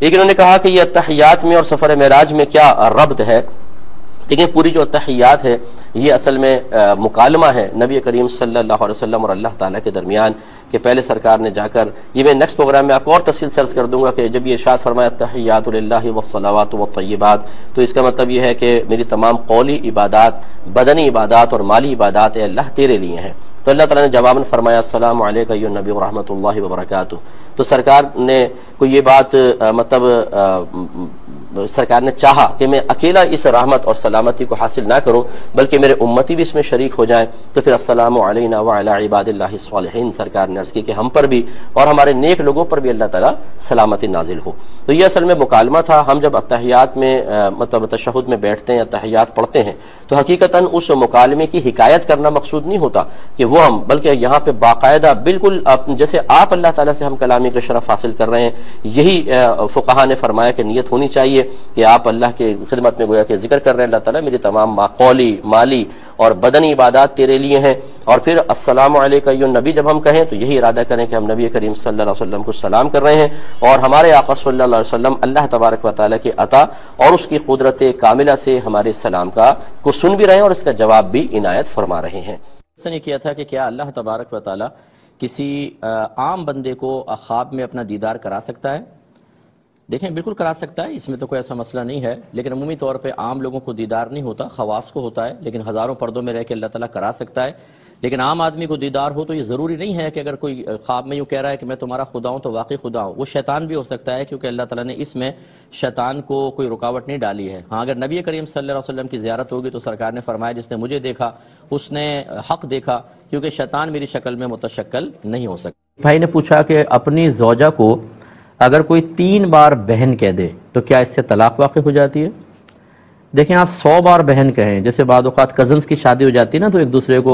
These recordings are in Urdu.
لیکن انہوں نے کہا کہ یہ اتحیات میں اور سفر معراج میں کیا ربط ہے؟ دیکھیں پوری جو اتحیات ہے یہ اصل میں مکالمہ ہے نبی کریم صلی اللہ علیہ وسلم اور اللہ تعالیٰ کے درمیان، کہ پہلے سرکار نے جا کر، یہ میں نیکسٹ پروگرام میں آپ کو اور تفصیل سرچ کر دوں گا کہ جب یہ ارشاد فرمایا التحیات للہ والصلوات والطیبات، تو اس کا مطلب یہ ہے کہ میری تمام قولی عبادات، بدنی عبادات اور مالی عبادات اے اللہ تیرے لیے ہیں۔ تو اللہ تعالیٰ نے جواباً فرمایا السلام علیکم ایھا النبی ورحمۃ اللہ وبرکاتہ۔ تو سرکار نے کوئی یہ بات سرکار نے چاہا کہ میں اکیلا اس رحمت اور سلامتی کو حاصل نہ کروں بلکہ میرے امتی بھی اس میں شریک ہو جائیں، تو پھر السلام علینا وعلی عباد اللہ الصالحین سرکار نے عرض کی کہ ہم پر بھی اور ہمارے نیک لوگوں پر بھی اللہ تعالیٰ سلامتی نازل ہو۔ تو یہ اصل میں مکالمہ تھا۔ ہم جب اتحیات میں تشہد میں بیٹھتے ہیں، اتحیات پڑھتے ہیں، تو حقیقتاً اس مکالمے کی حکایت کرنا مقصود نہیں ہوتا کہ وہ ہم، بلکہ یہاں پہ باقاعدہ بالکل جیسے آپ اللہ تعالیٰ سے ہم کلامی کا شرف حاصل کر رہے ہیں، یہی فقہا نے فرمایا کہ نیت ہونی چاہیے کہ آپ اللہ کے خدمت میں گویا کہ ذکر کر رہے ہیں اللہ تعالیٰ میری تمام قولی، مالی اور بدنی عبادات تیرے لیے ہیں، اور پھر السلام علیکم ایھا النبی جب ہم کہیں تو یہی ارادہ کریں کہ ہم نبی کریم صلی اللہ علیہ وسلم کو سلام کر رہے ہیں، اور ہمارے آقا صلی اللہ علیہ وسلم اللہ تبارک و تعالیٰ کے عطا اور اس کی قدرت کاملہ سے ہمارے سلام کو سن بھی رہے ہیں اور اس کا جواب بھی عنایت فرما رہے ہیں۔ اس نے کیا تھا کہ کیا اللہ تبارک و تعالیٰ کسی عام بندے کو خواب میں اپنا دیدار کرا سکتا ہے؟ دیکھیں بالکل کرا سکتا ہے، اس میں تو کوئی ایسا مسئلہ نہیں ہے، لیکن عمومی طور پہ عام لوگوں کو دیدار نہیں ہوتا، خواص کو ہوتا ہے، لیکن ہزاروں پردوں میں رہ کے اللہ تعالیٰ کرا سکتا ہے۔ لیکن عام آدمی کو دیدار ہو تو یہ ضروری نہیں ہے کہ اگر کوئی خواب میں یوں کہہ رہا ہے کہ میں تمہارا خدا ہوں تو واقعی خدا ہوں، وہ شیطان بھی ہو سکتا ہے، کیونکہ اللہ تعالیٰ نے اس میں شیطان کو کوئی رکاوٹ نہیں ڈالی ہے۔ ہاں اگر نبی کریم صلی اللہ علیہ وسلم کی زیارت ہوگی تو سرکار نے فرمایا جس نے مجھے دیکھا اس نے حق دیکھا، کیونکہ شیطان میری شکل میں متشکل نہیں ہو سکتا۔ بھائی نے پوچھا کہ اپنی زوجہ کو اگر کوئی 3 بار بہن کہہ دے تو کیا اس سے طلاق واقع ہو جاتی ہے؟ دیکھیں آپ 100 بار بہن کہیں، جیسے بعض اوقات کزنز کی شادی ہو جاتی ہے نا، تو ایک دوسرے کو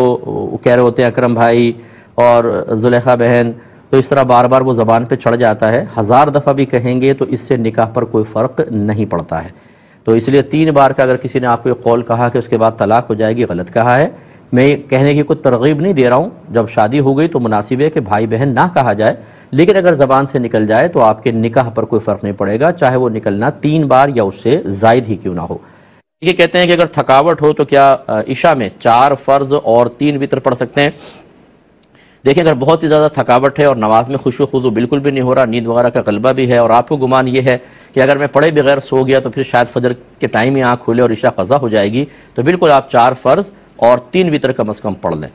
کہہ رہے ہوتے ہیں اکرم بھائی اور زلیخا بہن، تو اس طرح بار بار وہ زبان پہ چڑھ جاتا ہے۔ 1000 دفعہ بھی کہیں گے تو اس سے نکاح پر کوئی فرق نہیں پڑتا ہے۔ تو اس لیے 3 بار کا اگر کسی نے آپ کو ایک قول کہا کہ اس کے بعد طلاق ہو جائے گی، غلط کہا ہے۔ میں کہنے کی کوئی ترغیب نہیں دے رہا ہوں، جب شادی ہو گئی تو مناسب ہے کہ بھائی بہن نہ کہا جائے، لیکن اگر زبان سے نکل جائے تو آپ کے نکاح پر کوئی فرق نہیں پڑے گا، چاہے وہ نکلنا 3 بار یا اس سے زائد ہی کیوں نہ ہو۔ یہ کہتے ہیں کہ اگر تھکاوٹ ہو تو کیا عشاء میں 4 فرض اور 3 وتر پڑھ سکتے ہیں؟ دیکھیں اگر بہت ہی زیادہ تھکاوٹ ہے اور نماز میں خشوع و خضوع بالکل بھی نہیں ہو رہا، نیند وغیرہ کا غلبہ بھی ہے، اور آپ کو گمان یہ ہے کہ اگر میں پڑھے بغیر سو گیا تو پھر شاید فجر کے ٹائم ہی آنکھ کھلے اور عشاء قضا ہو جائے گی، تو بالکل آپ 4 فرض اور 3 وتر کم از کم پڑھ لیں۔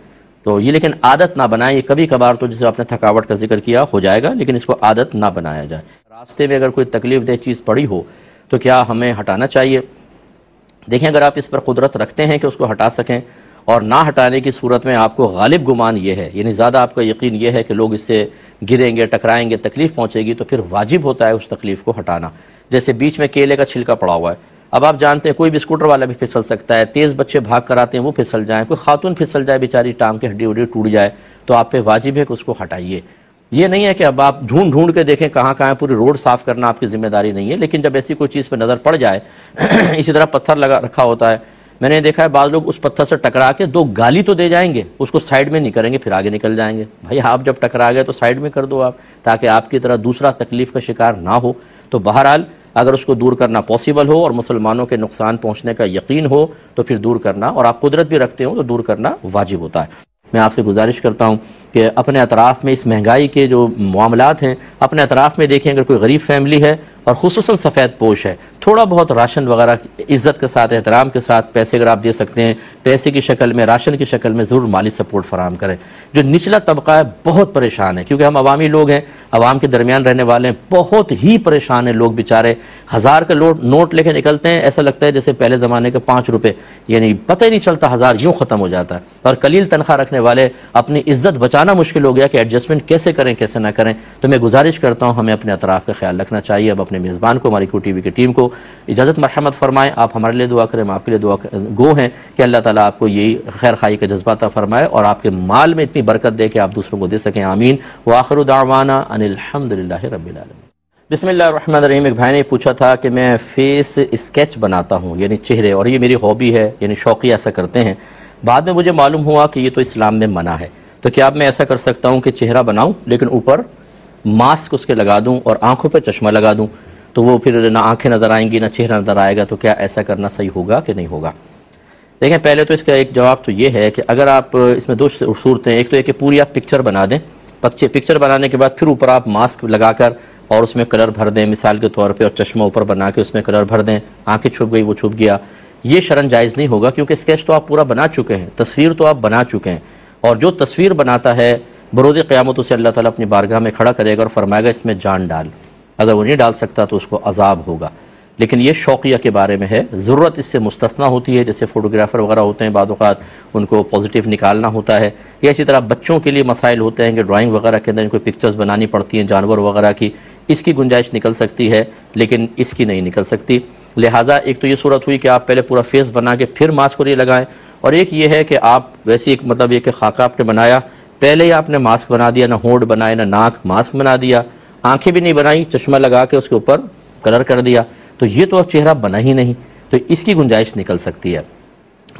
تو یہ لیکن عادت نہ بنائیں، یہ کبھی کبھار تو جسے آپ نے تھکاوٹ کا ذکر کیا ہو جائے گا، لیکن اس کو عادت نہ بنایا جائے۔ راستے میں اگر کوئی تکلیف دہ چیز پڑی ہو تو کیا ہمیں ہٹانا چاہیے؟ دیکھیں اگر آپ اس پر قدرت رکھتے ہیں کہ اس کو ہٹا سکیں، اور نہ ہٹانے کی صورت میں آپ کو غالب گمان یہ ہے، یعنی زیادہ آپ کا یقین یہ ہے کہ لوگ اس سے گریں گے، ٹکرائیں گے، تکلیف پہنچے گی، تو پھر واجب ہوتا ہے اس تکلیف کو ہٹانا۔ جیسے بیچ میں کیلے کا چھلکا پڑا ہوا ہے، اب آپ جانتے ہیں کوئی بھی اسکوٹر والا بھی پھسل سکتا ہے، تیز بچے بھاگ کر آتے ہیں وہ پھسل جائیں، کوئی خاتون پھسل جائے بیچاری ٹانگ کی ہڈی وڈی ٹوٹ جائے، تو آپ پہ واجب ہے کہ اس کو ہٹائیے۔ یہ نہیں ہے کہ اب آپ ڈھونڈ کے دیکھیں کہاں کہاں پوری روڈ صاف کرنا آپ کی ذمہ داری نہیں ہے، لیکن جب ایسی کوئی چیز پہ نظر پڑ جائے اسی طرح پتھر لگا رکھا ہوتا ہے، میں نے دیکھا ہے بعض لوگ اس پتھر سے ٹکرا کے 2 گالی تو دے جائیں گے، اس کو سائیڈ میں نہیں کریں گے، پھر آگے نکل جائیں گے۔ بھائی آپ جب ٹکرا گئے تو سائیڈ میں کر دو آپ، تاکہ آپ کی طرح دوسرا تکلیف کا شکار نہ ہو۔ تو بہرحال اگر اس کو دور کرنا پاسبل ہو اور مسلمانوں کے نقصان پہنچنے کا یقین ہو تو پھر دور کرنا، اور آپ قدرت بھی رکھتے ہو تو دور کرنا واجب ہوتا ہے۔ میں آپ سے گزارش کرتا ہوں کہ اپنے اطراف میں اس مہنگائی کے جو معاملات ہیں، اپنے اطراف میں دیکھیں اگر کوئی غریب فیملی ہے اور خصوصاً سفید پوش ہے، تھوڑا بہت راشن وغیرہ عزت کے ساتھ، احترام کے ساتھ پیسے اگر آپ دے سکتے ہیں، پیسے کی شکل میں، راشن کی شکل میں ضرور مالی سپورٹ فراہم کریں۔ جو نچلا طبقہ ہے بہت پریشان ہے، کیونکہ ہم عوامی لوگ ہیں، عوام کے درمیان رہنے والے ہیں، بہت ہی پریشان ہیں لوگ بیچارے۔ 1000 کا نوٹ لے کے نکلتے ہیں، ایسا لگتا ہے جیسے پہلے زمانے کے 5 روپے، یعنی پتہ ہی نہیں چلتا 1000 یوں ختم ہو جاتا ہے۔ اور قلیل تنخواہ رکھنے والے اپنی عزت بچانا مشکل ہو گیا کہ ایڈجسٹمنٹ کیسے کریں کیسے نہ کریں۔ تو میں گزارش کرتا ہوں ہمیں اپنے اطراف کا خیال رکھنا چاہیے۔ اب اپنے میزبان کو، ہماری QTV کی ٹیم کو اجازت مرحمت فرمائیں، آپ ہمارے لیے دعا کریں، ہم آپ کے لیے دعا گو ہیں کہ اللہ تعالیٰ آپ کو یہی خیر خواہی کا جذبہ عطا فرمائے اور آپ کے مال میں اتنی برکت دے کہ آپ دوسروں کو دے سکیں، آمین۔ وآخر دعوانا ان الحمدللہ رب العالمین۔ بسم اللہ الرحمن الرحیم۔ ایک بھائی نے پوچھا تھا کہ میں فیس اسکیچ بناتا ہوں، یعنی چہرے، اور یہ میری ہابی ہے، یعنی شوقی ایسا کرتے ہیں، بعد میں مجھے معلوم ہوا کہ یہ تو اسلام میں منع ہے، تو کیا اب میں ایسا کر سکتا ہوں کہ چہرہ بناؤں لیکن اوپر ماسک اس کے لگا دوں اور آنکھوں پہ چشمہ لگا دوں؟ تو وہ پھر نہ آنکھیں نظر آئیں گی نہ چہرہ نظر آئے گا، تو کیا ایسا کرنا صحیح ہوگا کہ نہیں ہوگا؟ دیکھیں پہلے تو اس کا ایک جواب تو یہ ہے کہ اگر آپ اس میں دو صورتیں، ایک تو یہ کہ پوری آپ پکچر بنا دیں، پکچر بنانے کے بعد پھر اوپر آپ ماسک لگا کر اور اس میں کلر بھر دیں مثال کے طور پہ، اور چشمہ اوپر بنا کے اس میں کلر بھر دیں، آنکھیں چھپ گئی وہ چھپ گیا، یہ شرعاً جائز نہیں ہوگا، کیونکہ اسکیچ تو آپ پورا بنا چکے ہیں، تصویر تو آپ بنا چکے ہیں، اور جو تصویر بناتا ہے بروز قیامت اسے اللہ تعالیٰ اپنی بارگاہ میں کھڑا کرے گا اور فرمائے گا اس میں جان ڈال، اگر وہ نہیں ڈال سکتا تو اس کو عذاب ہوگا۔ لیکن یہ شوقیہ کے بارے میں ہے، ضرورت اس سے مستثنیٰ ہوتی ہے، جیسے فوٹوگرافر وغیرہ ہوتے ہیں بعض اوقات ان کو پازیٹیو نکالنا ہوتا ہے، یا اسی طرح بچوں کے لیے مسائل ہوتے ہیں کہ ڈرائنگ وغیرہ کے اندر ان کو پکچرز بنانی پڑتی ہیں جانور وغیرہ کی، اس کی گنجائش نکل سکتی ہے لیکن اس کی نہیں نکل سکتی۔ لہٰذا ایک تو یہ صورت ہوئی کہ آپ پہلے پورا فیس بنا کے پھر ماسک اور یہ لگائیں، اور ایک یہ ہے کہ آپ ویسے ایک مطلب یہ کہ خاکہ آپ نے بنایا، پہلے ہی آپ نے ماسک بنا دیا، نہ ہونٹ بنائے نہ ناک، ماسک بنا دیا، آنکھیں بھی نہیں بنائیں، چشمہ لگا کے اس کے اوپر کلر کر دیا، تو یہ تو اب چہرہ بنا ہی نہیں، تو اس کی گنجائش نکل سکتی ہے۔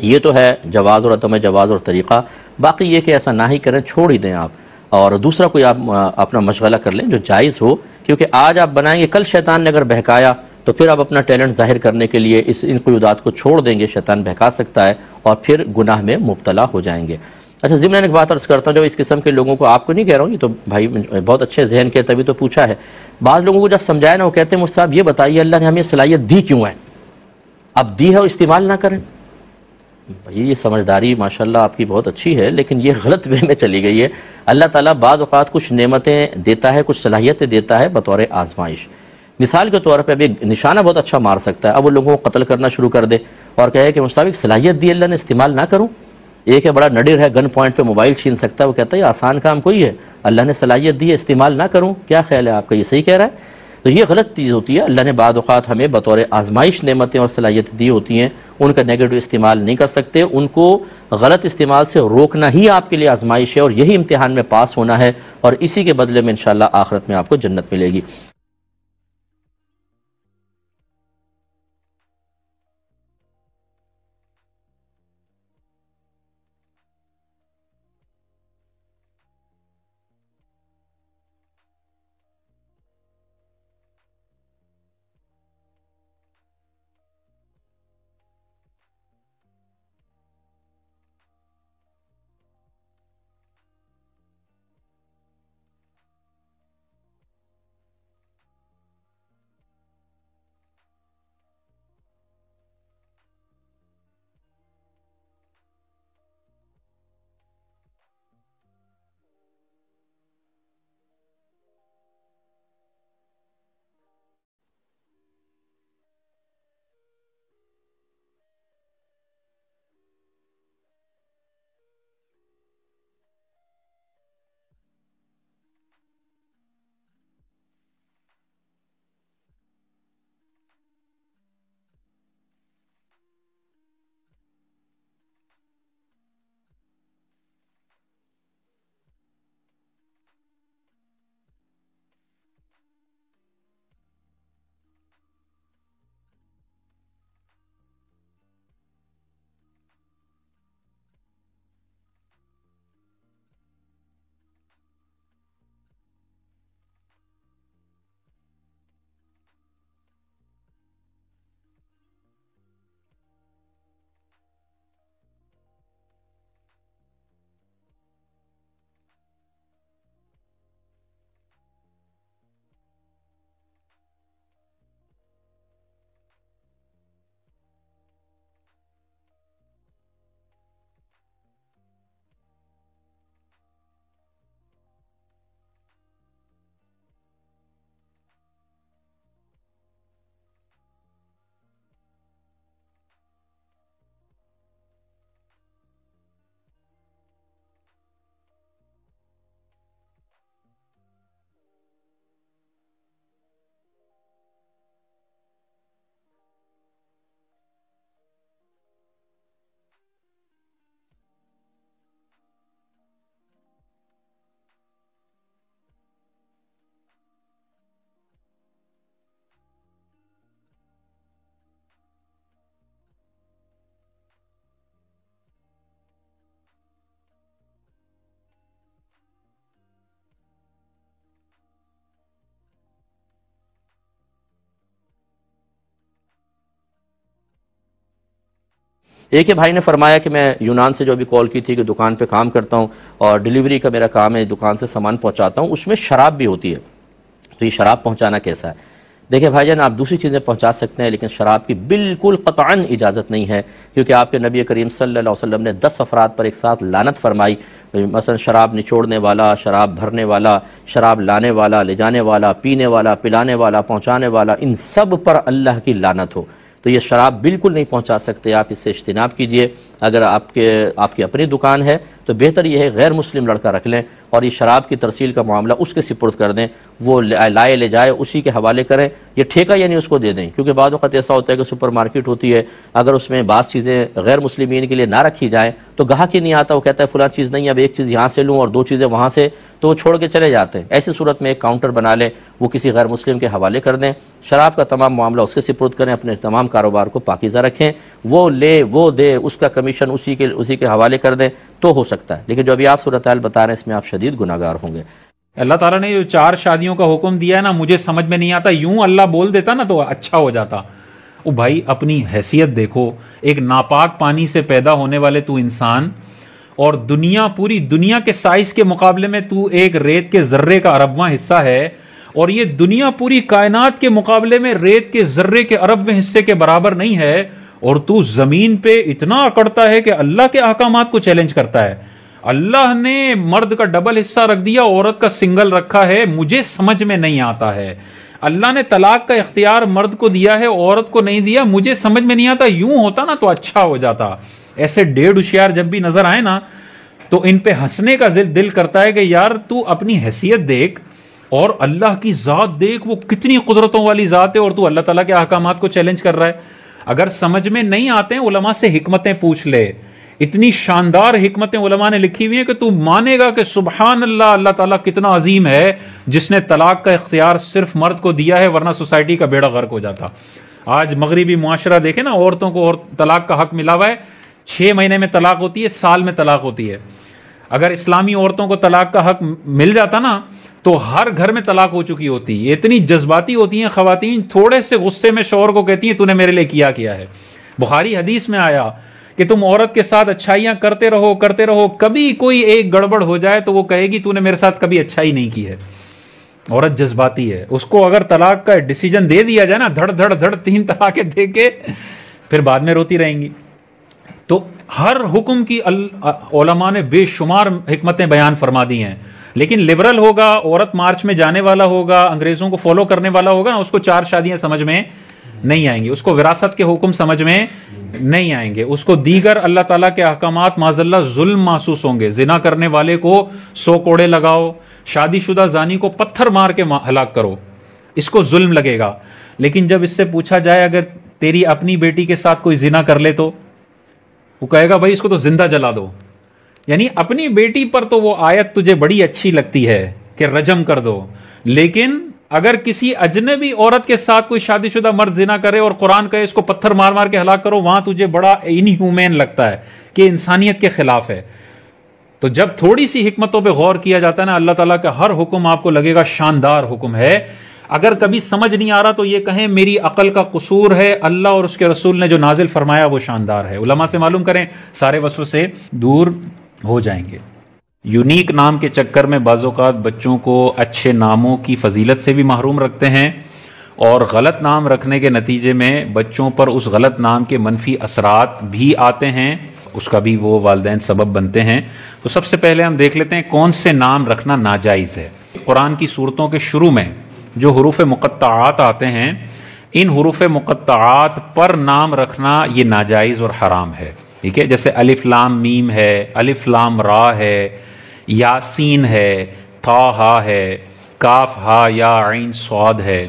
یہ تو ہے جواز اور عدم جواز اور طریقہ، باقی یہ کہ ایسا نہ ہی کریں، چھوڑ ہی دیں آپ، اور دوسرا کوئی آپ اپنا مشغلہ کر لیں جو جائز ہو، کیونکہ آج آپ بنائیں گے، کل شیطان نے اگر بہکایا تو پھر آپ اپنا ٹیلنٹ ظاہر کرنے کے لیے ان قیودات کو چھوڑ دیں گے، شیطان بہکا سکتا ہے اور پھر گناہ میں مبتلا ہو جائیں گے۔ اچھا ضمن ایک بات عرض کرتا ہوں، جب اس قسم کے لوگوں کو، آپ کو نہیں کہہ رہا ہوں، یہ تو بھائی بہت اچھے ذہن کے تبھی تو پوچھا ہے، بعض لوگوں کو جب سمجھایا نا وہ کہتے ہیں مجھ صاحب یہ بتائیے اللہ نے ہمیں صلاحیت دی کیوں ہے، اب دی ہے اور استعمال نہ کریں؟ بھائی یہ سمجھداری ماشاءاللہ آپ کی بہت اچھی ہے، لیکن یہ غلط وے میں چلی گئی ہے۔ اللہ تعالیٰ بعض اوقات کچھ نعمتیں دیتا ہے، کچھ صلاحیتیں دیتا ہے بطور آزمائش۔ مثال کے طور پہ ابھی نشانہ بہت اچھا مار سکتا ہے، اب وہ لوگوں کو قتل کرنا شروع کر دے اور کہے کہ مستابق صلاحیت دی اللہ نے، استعمال نہ کروں۔ ایک ہے بڑا نڈر ہے، گن پوائنٹ پہ موبائل چھین سکتا ہے، وہ کہتا ہے یہ آسان کام کوئی ہے، اللہ نے صلاحیت دی ہے استعمال نہ کروں، کیا خیال ہے آپ کا، یہ صحیح کہہ رہا ہے؟ تو یہ غلط چیز ہوتی ہے۔ اللہ نے بعض اوقات ہمیں بطور آزمائش نعمتیں اور صلاحیتیں دی ہوتی ہیں، ان کا نیگیٹو استعمال نہیں کر سکتے، ان کو غلط استعمال سے روکنا ہی آپ کے لیے آزمائش ہے، اور یہی امتحان میں پاس ہونا ہے، اور اسی کے بدلے میں انشاءاللہ آخرت میں آپ کو جنت ملے گی۔ ایک ہی بھائی نے فرمایا کہ میں یونان سے جو ابھی کال کی تھی کہ دکان پہ کام کرتا ہوں اور ڈیلیوری کا میرا کام ہے، دکان سے سامان پہنچاتا ہوں، اس میں شراب بھی ہوتی ہے، تو یہ شراب پہنچانا کیسا ہے؟ دیکھیں بھائی جان، آپ دوسری چیزیں پہنچا سکتے ہیں لیکن شراب کی بالکل قطعاً اجازت نہیں ہے، کیونکہ آپ کے نبی کریم صلی اللہ علیہ وسلم نے 10 افراد پر ایک ساتھ لعنت فرمائی، مثلا شراب نچوڑنے والا، شراب بھرنے والا، شراب لانے والا، لے جانے والا، پینے والا، پلانے والا، پہنچانے والا، ان سب پر اللہ کی لعنت ہو۔ تو یہ شراب بالکل نہیں پہنچا سکتے، آپ اس سے اجتناب کیجئے۔ اگر آپ کی اپنی دکان ہے تو بہتر یہ ہے غیر مسلم لڑکا رکھ لیں اور یہ شراب کی ترسیل کا معاملہ اس کے سپرد کر دیں، وہ لائے لے جائے، اسی کے حوالے کریں، یہ ٹھیکہ یعنی اس کو دے دیں، کیونکہ بعض وقت ایسا ہوتا ہے کہ سپر مارکیٹ ہوتی ہے، اگر اس میں بعض چیزیں غیر مسلمین کے لیے نہ رکھی جائیں تو گاہک ہی نہیں آتا، وہ کہتا ہے فلاں چیز نہیں، اب ایک چیز یہاں سے لوں اور 2 چیزیں وہاں سے، تو وہ چھوڑ کے چلے جاتے ہیں۔ ایسی صورت میں ایک کاؤنٹر بنا لیں، وہ کسی غیر مسلم کے حوالے کر دیں، شراب کا تمام معاملہ اس کے سپرد کریں، اپنے تمام کاروبار کو پاکیزہ رکھیں، وہ لے وہ دے، اس کا کمیشن اسی کے حوالے کر دیں تو ہو سکتا ہے، لیکن جو ابھی آپ صورتحال بتا رہے ہیں اس میں آپ شدید گناہگار ہوں گے۔ اللہ تعالیٰ نے جو 4 شادیوں کا حکم دیا ہے نا، مجھے سمجھ میں نہیں آتا، یوں اللہ بول دیتا نا تو اچھا ہو جاتا۔ او بھائی اپنی حیثیت دیکھو، ایک ناپاک پانی سے پیدا ہونے والے تو انسان، اور پوری دنیا کے سائز کے مقابلے میں تو ایک ریت کے ذرے کا اربواں حصہ ہے، اور یہ دنیا پوری کائنات کے مقابلے میں ریت کے ذرے کے اربویں حصے کے برابر نہیں ہے، اور تو زمین پہ اتنا اکڑتا ہے کہ اللہ کے احکامات کو چیلنج کرتا ہے۔ اللہ نے مرد کا ڈبل حصہ رکھ دیا، عورت کا سنگل رکھا ہے، مجھے سمجھ میں نہیں آتا ہے۔ اللہ نے طلاق کا اختیار مرد کو دیا ہے، عورت کو نہیں دیا، مجھے سمجھ میں نہیں آتا، یوں ہوتا نا تو اچھا ہو جاتا۔ ایسے 1.5 ہوشیار جب بھی نظر آئے نا تو ان پہ ہنسنے کا دل کرتا ہے کہ یار تو اپنی حیثیت دیکھ اور اللہ کی ذات دیکھ، وہ کتنی قدرتوں والی ذات ہے، اور تو اللہ تعالیٰ کے احکامات کو چیلنج کر رہا ہے۔ اگر سمجھ میں نہیں آتے ہیں علماء سے حکمتیں پوچھ لے، اتنی شاندار حکمتیں علماء نے لکھی ہوئی ہیں کہ تو مانے گا کہ سبحان اللہ، اللہ تعالیٰ کتنا عظیم ہے جس نے طلاق کا اختیار صرف مرد کو دیا ہے، ورنہ سوسائٹی کا بیڑا غرق ہو جاتا۔ آج مغربی معاشرہ دیکھیں نا، عورتوں کو اور طلاق کا حق ملا ہوا ہے، 6 مہینے میں طلاق ہوتی ہے، سال میں طلاق ہوتی ہے۔ اگر اسلامی عورتوں کو طلاق کا حق مل جاتا نا تو ہر گھر میں طلاق ہو چکی ہوتی۔ یہ اتنی جذباتی ہوتی ہیں خواتین، تھوڑے سے غصے میں شوہر کو کہتی ہیں تو نے میرے لیے کیا ہے۔ بخاری حدیث میں آیا کہ تم عورت کے ساتھ اچھائیاں کرتے رہو، کبھی کوئی ایک گڑبڑ ہو جائے تو وہ کہے گی تو نے میرے ساتھ کبھی اچھائی نہیں کی ہے۔ عورت جذباتی ہے، اس کو اگر طلاق کا ڈیسیجن دے دیا جائے نا، دھڑ 3 طلاقیں دے کے پھر بعد میں روتی رہیں گی۔ تو ہر حکم کی علماء نے بے شمار حکمتیں بیان فرما دی ہیں، لیکن لبرل ہوگا، عورت مارچ میں جانے والا ہوگا، انگریزوں کو فالو کرنے والا ہوگا، اس کو 4 شادیاں سمجھ میں نہیں آئیں گی، اس کو وراثت کے حکم سمجھ میں نہیں آئیں گے، اس کو دیگر اللہ تعالیٰ کے احکامات معاذ اللہ ظلم محسوس ہوں گے۔ زنا کرنے والے کو 100 کوڑے لگاؤ، شادی شدہ زانی کو پتھر مار کے ہلاک کرو، اس کو ظلم لگے گا۔ لیکن جب اس سے پوچھا جائے اگر تیری اپنی بیٹی کے ساتھ کوئی زنا کر لے تو وہ کہے گا بھائی اس کو تو زندہ جلا دو۔ یعنی اپنی بیٹی پر تو وہ آیت تجھے بڑی اچھی لگتی ہے کہ رجم کر دو، لیکن اگر کسی اجنبی عورت کے ساتھ کوئی شادی شدہ مرد زنا کرے اور قرآن کہے اس کو پتھر مار مار کے ہلاک کرو، وہاں تجھے بڑا انہی ہیومین لگتا ہے کہ انسانیت کے خلاف ہے۔ تو جب تھوڑی سی حکمتوں پہ غور کیا جاتا ہے نا، اللہ تعالیٰ کا ہر حکم آپ کو لگے گا شاندار حکم ہے۔ اگر کبھی سمجھ نہیں آ رہا تو یہ کہیں میری عقل کا قصور ہے، اللہ اور اس کے رسول نے جو نازل فرمایا وہ شاندار ہے۔ علماء سے معلوم کریں، سارے وسوسے دور ہو جائیں گے۔ یونیک نام کے چکر میں بعض اوقات بچوں کو اچھے ناموں کی فضیلت سے بھی محروم رکھتے ہیں، اور غلط نام رکھنے کے نتیجے میں بچوں پر اس غلط نام کے منفی اثرات بھی آتے ہیں، اس کا بھی وہ والدین سبب بنتے ہیں۔ تو سب سے پہلے ہم دیکھ لیتے ہیں کون سے نام رکھنا ناجائز ہے۔ قرآن کی سورتوں کے شروع میں جو حروف مقطعات آتے ہیں، ان حروف مقطعات پر نام رکھنا یہ ناجائز اور حرام ہے، ٹھیک ہے؟ جیسے الف لام میم ہے، الف لام را ہے، یاسین ہے، طٰہٰ ہے، کاف ہا یا عین صاد ہے۔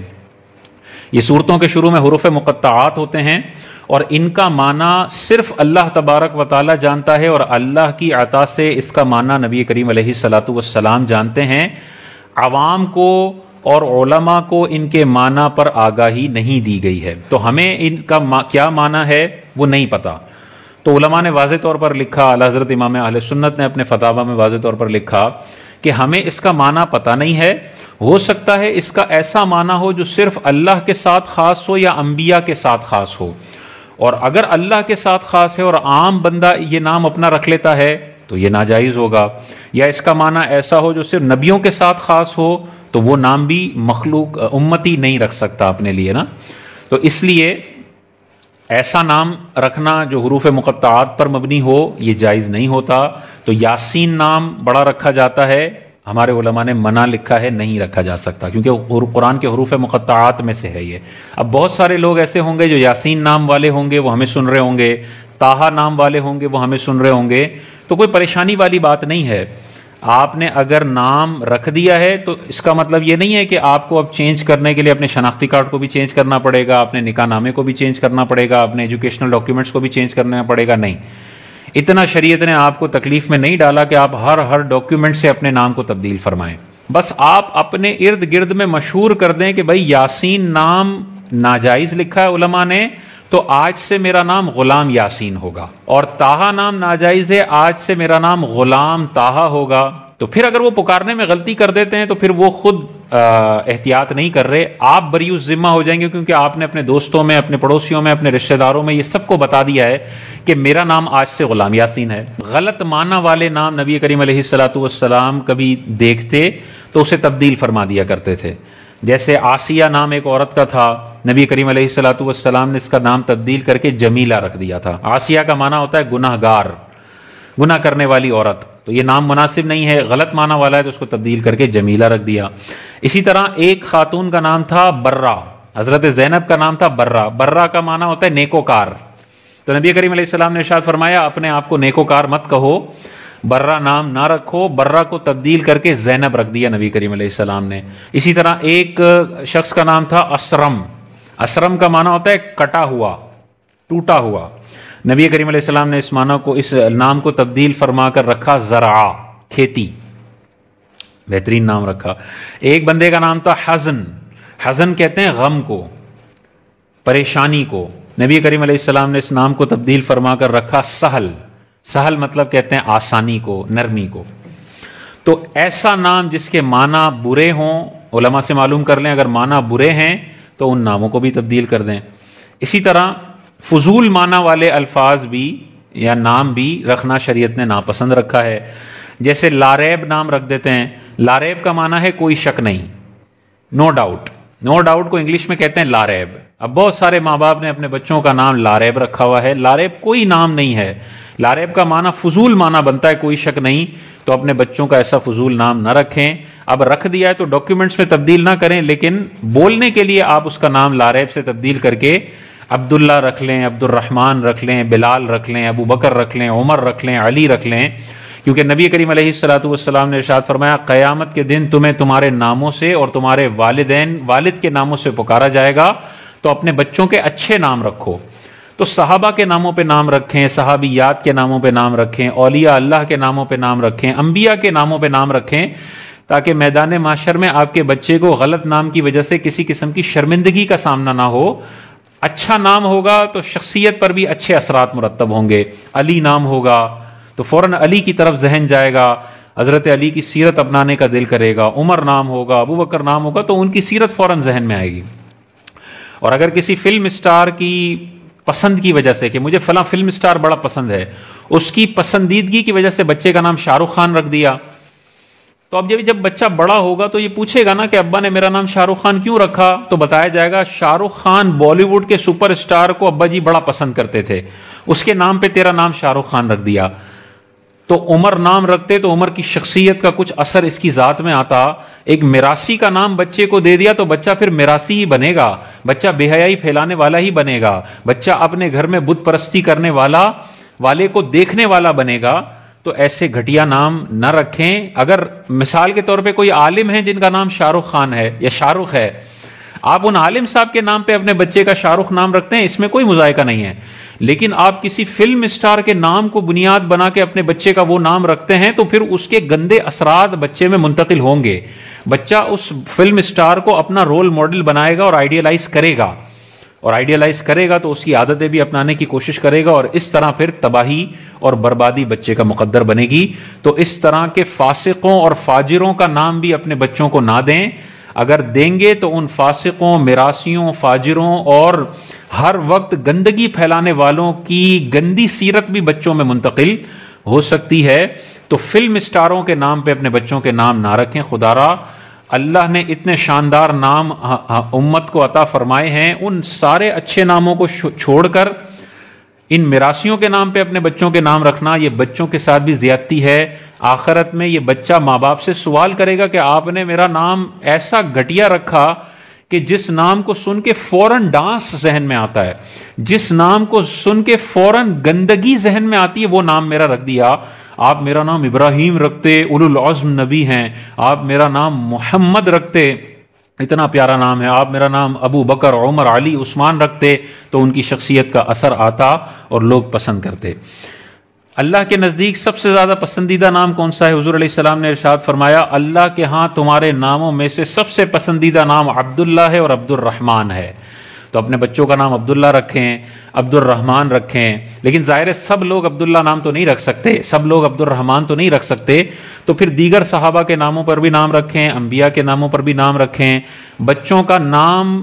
یہ سورتوں کے شروع میں حروف مقطعات ہوتے ہیں، اور ان کا معنی صرف اللہ تبارک و تعالی جانتا ہے، اور اللہ کی عطا سے اس کا معنی نبی کریم علیہ الصلاۃ والسلام جانتے ہیں۔ عوام کو اور علماء کو ان کے معنی پر آگاہی نہیں دی گئی ہے، تو ہمیں ان کا کیا معنی ہے وہ نہیں پتہ۔ تو علماء نے واضح طور پر لکھا، اعلیٰ حضرت امام اہل سنت نے اپنے فتاویٰ میں واضح طور پر لکھا کہ ہمیں اس کا معنی پتہ نہیں ہے، ہو سکتا ہے اس کا ایسا معنی ہو جو صرف اللہ کے ساتھ خاص ہو یا انبیاء کے ساتھ خاص ہو، اور اگر اللہ کے ساتھ خاص ہے اور عام بندہ یہ نام اپنا رکھ لیتا ہے تو یہ ناجائز ہوگا. یا اس کا معنی ایسا ہو جو صرف نبیوں کے ساتھ خاص ہو تو وہ نام بھی مخلوق امتی نہیں رکھ سکتا اپنے لیے نا. تو اس لیے ایسا نام رکھنا جو حروف مقطعات پر مبنی ہو یہ جائز نہیں ہوتا. تو یاسین نام بڑا رکھا جاتا ہے، ہمارے علماء نے منع لکھا ہے، نہیں رکھا جا سکتا کیونکہ قرآن کے حروف مقطعات میں سے ہے یہ. اب بہت سارے لوگ ایسے ہوں گے جو یاسین نام والے ہوں گے، وہ ہمیں سن رہے ہوں گے، طٰہٰ نام والے ہوں گے، وہ ہمیں سن رہے ہوں گے. تو کوئی پریشانی والی بات نہیں ہے. آپ نے اگر نام رکھ دیا ہے تو اس کا مطلب یہ نہیں ہے کہ آپ کو اب چینج کرنے کے لیے اپنے شناختی کارڈ کو بھی چینج کرنا پڑے گا، اپنے نکاح نامے کو بھی چینج کرنا پڑے گا، اپنے ایجوکیشنل ڈاکیومنٹس کو بھی چینج کرنا پڑے گا. نہیں، اتنا شریعت نے آپ کو تکلیف میں نہیں ڈالا کہ آپ ہر ڈاکیومنٹ سے اپنے نام کو تبدیل فرمائیں. بس آپ اپنے ارد گرد میں مشہور کر دیں کہ بھائی یاسین نام ناجائز لکھا ہے علماء نے، تو آج سے میرا نام غلام یاسین ہوگا. اور طٰہٰ نام ناجائز ہے، آج سے میرا نام غلام طٰہٰ ہوگا. تو پھر اگر وہ پکارنے میں غلطی کر دیتے ہیں تو پھر وہ خود احتیاط نہیں کر رہے، آپ بری ذمہ ہو جائیں گے کیونکہ آپ نے اپنے دوستوں میں، اپنے پڑوسیوں میں، اپنے رشتہ داروں میں یہ سب کو بتا دیا ہے کہ میرا نام آج سے غلام یاسین ہے. غلط معنی والے نام نبی کریم علیہ الصلوۃ والسلام کبھی دیکھتے تو اسے تبدیل فرما دیا کرتے تھے. جیسے آسیہ نام ایک عورت کا تھا، نبی کریم علیہ الصلوۃ والسلام نے اس کا نام تبدیل کر کے جمیلہ رکھ دیا تھا. آسیہ کا معنی ہوتا ہے گناہ گار، گناہ کرنے والی عورت. تو یہ نام مناسب نہیں ہے، غلط معنی والا ہے، تو اس کو تبدیل کر کے جمیلہ رکھ دیا. اسی طرح ایک خاتون کا نام تھا برہ، حضرت زینب کا نام تھا برہ. برہ کا معنی ہوتا ہے نیکوکار. تو نبی کریم علیہ السلام نے ارشاد فرمایا اپنے آپ کو نیکوکار مت کہو، برہ نام نہ رکھو. برہ کو تبدیل کر کے زینب رکھ دیا نبی کریم علیہ السلام نے. اسی طرح ایک شخص کا نام تھا اسرم. اسرم کا معنی ہوتا ہے کٹا ہوا، ٹوٹا ہوا. نبی کریم علیہ السلام نے اس معنی کو، اس نام کو تبدیل فرما کر رکھا زرعا، کھیتی. بہترین نام رکھا. ایک بندے کا نام تھا حزن. حزن کہتے ہیں غم کو، پریشانی کو. نبی کریم علیہ السلام نے اس نام کو تبدیل فرما کر رکھا سہل. سہل مطلب کہتے ہیں آسانی کو، نرمی کو. تو ایسا نام جس کے معنی برے ہوں، علماء سے معلوم کر لیں، اگر معنی برے ہیں تو ان ناموں کو بھی تبدیل کر دیں. اسی طرح فضول معنی والے الفاظ بھی یا نام بھی رکھنا شریعت نے ناپسند رکھا ہے. جیسے لاریب نام رکھ دیتے ہیں. لاریب کا معنی ہے کوئی شک نہیں، نو ڈاؤٹ. نو ڈاؤٹ کو انگلش میں کہتے ہیں لاریب. اب بہت سارے ماں باپ نے اپنے بچوں کا نام لاریب رکھا ہوا ہے. لاریب کوئی نام نہیں ہے. لاریب کا معنی فضول معنی بنتا ہے، کوئی شک نہیں. تو اپنے بچوں کا ایسا فضول نام نہ رکھیں. اب رکھ دیا ہے تو ڈاکیومنٹس میں تبدیل نہ کریں، لیکن بولنے کے لیے آپ اس کا نام لاریب سے تبدیل کر کے عبداللہ رکھ لیں، عبد الرحمن رکھ لیں، بلال رکھ لیں، ابو بکر رکھ لیں، عمر رکھ لیں، علی رکھ لیں. کیونکہ نبی کریم علیہ الصلوۃ والسلام نے ارشاد فرمایا قیامت کے دن تمہیں تمہارے ناموں سے اور تمہارے والد کے ناموں سے پکارا جائے گا. تو اپنے بچوں کے اچھے نام رکھو. تو صحابہ کے ناموں پہ نام رکھیں، صحابیات کے ناموں پہ نام رکھیں، اولیاء اللہ کے ناموں پہ نام رکھیں، انبیاء کے ناموں پہ نام رکھیں، تاکہ میدان محشر میں آپ کے بچے کو غلط نام کی وجہ سے کسی قسم کی شرمندگی کا سامنا نہ ہو. اچھا نام ہوگا تو شخصیت پر بھی اچھے اثرات مرتب ہوں گے. علی نام ہوگا تو فوراً علی کی طرف ذہن جائے گا، حضرت علی کی سیرت اپنانے کا دل کرے گا. عمر نام ہوگا، ابو بکر نام ہوگا تو ان کی سیرت فوراً ذہن میں آئے گی. اور اگر کسی فلم اسٹار کی پسند کی وجہ سے کہ مجھے فلاں فلم اسٹار بڑا پسند ہے، اس کی پسندیدگی کی وجہ سے بچے کا نام شاہ رخ خان رکھ دیا، تو اب جب بچہ بڑا ہوگا تو یہ پوچھے گا نا کہ ابا نے میرا نام شاہ رخ خان کیوں رکھا؟ تو بتایا جائے گا شاہ رخ خان بالی ووڈ کے سپر اسٹار کو ابا جی بڑا پسند کرتے تھے، اس کے نام پہ تیرا نام شاہ رخ خان رکھ دیا. تو عمر نام رکھتے تو عمر کی شخصیت کا کچھ اثر اس کی ذات میں آتا. ایک میراثی کا نام بچے کو دے دیا تو بچہ پھر میراثی ہی بنے گا، بچہ بے حیائی پھیلانے والا ہی بنے گا، بچہ اپنے گھر میں بت پرستی کرنے والے کو دیکھنے والا بنے گا. تو ایسے گھٹیا نام نہ رکھیں. اگر مثال کے طور پہ کوئی عالم ہے جن کا نام شاہ رخ خان ہے یا شاہ رخ ہے، آپ ان عالم صاحب کے نام پہ اپنے بچے کا شاہ رخ نام رکھتے ہیں، اس میں کوئی مذائقہ نہیں ہے. لیکن آپ کسی فلم اسٹار کے نام کو بنیاد بنا کے اپنے بچے کا وہ نام رکھتے ہیں تو پھر اس کے گندے اثرات بچے میں منتقل ہوں گے. بچہ اس فلم اسٹار کو اپنا رول ماڈل بنائے گا اور آئیڈیلائز کرے گا، اور آئیڈیلائز کرے گا تو اس کی عادتیں بھی اپنانے کی کوشش کرے گا، اور اس طرح پھر تباہی اور بربادی بچے کا مقدر بنے گی. تو اس طرح کے فاسقوں اور فاجروں کا نام بھی اپنے بچوں کو نہ دیں. اگر دیں گے تو ان فاسقوں، میراثیوں، فاجروں اور ہر وقت گندگی پھیلانے والوں کی گندی سیرت بھی بچوں میں منتقل ہو سکتی ہے۔ تو فلم اسٹاروں کے نام پہ اپنے بچوں کے نام نہ رکھیں۔ خدارا اللہ نے اتنے شاندار نام امت کو عطا فرمائے ہیں، ان سارے اچھے ناموں کو چھوڑ کر ان میراثیوں کے نام پہ اپنے بچوں کے نام رکھنا، یہ بچوں کے ساتھ بھی زیادتی ہے۔ آخرت میں یہ بچہ ماں باپ سے سوال کرے گا کہ آپ نے میرا نام ایسا گھٹیا رکھا کہ جس نام کو سن کے فوراً ڈانس ذہن میں آتا ہے، جس نام کو سن کے فوراً گندگی ذہن میں آتی ہے، وہ نام میرا رکھ دیا۔ آپ میرا نام ابراہیم رکھتے، اولو العزم نبی ہیں، آپ میرا نام محمد رکھتے، اتنا پیارا نام ہے، آپ میرا نام ابو بکر، عمر، علی، عثمان رکھتے تو ان کی شخصیت کا اثر آتا اور لوگ پسند کرتے۔ اللہ کے نزدیک سب سے زیادہ پسندیدہ نام کون سا ہے؟ حضور علیہ السلام نے ارشاد فرمایا اللہ کے ہاں تمہارے ناموں میں سے سب سے پسندیدہ نام عبداللہ ہے اور عبد الرحمن ہے۔ تو اپنے بچوں کا نام عبداللہ رکھیں، عبد الرحمن رکھیں، لیکن ظاہر ہے سب لوگ عبداللہ نام تو نہیں رکھ سکتے، سب لوگ عبد الرحمن تو نہیں رکھ سکتے، تو پھر دیگر صحابہ کے ناموں پر بھی نام رکھیں، انبیاء کے ناموں پر بھی نام رکھیں۔ بچوں کا نام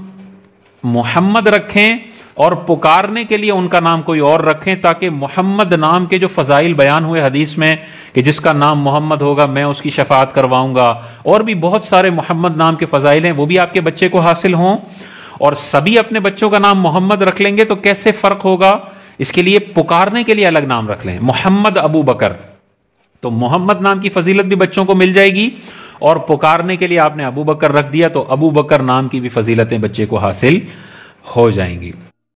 محمد رکھیں اور پکارنے کے لیے ان کا نام کوئی اور رکھیں، تاکہ محمد نام کے جو فضائل بیان ہوئے حدیث میں کہ جس کا نام محمد ہوگا میں اس کی شفاعت کرواؤں گا، اور بھی بہت سارے محمد نام کے فضائل ہیں، وہ بھی آپ کے بچے کو حاصل ہوں۔ اور سبھی اپنے بچوں کا نام محمد رکھ لیں گے تو کیسے فرق ہوگا؟ اس کے لیے پکارنے کے لیے الگ نام رکھ لیں، محمد ابو بکر، تو محمد نام کی فضیلت بھی بچوں کو مل جائے گی، اور پکارنے کے لیے آپ نے ابو بکر رکھ دیا تو ابو بکر نام کی بھی فضیلتیں بچے کو حاصل ہو جائیں گی۔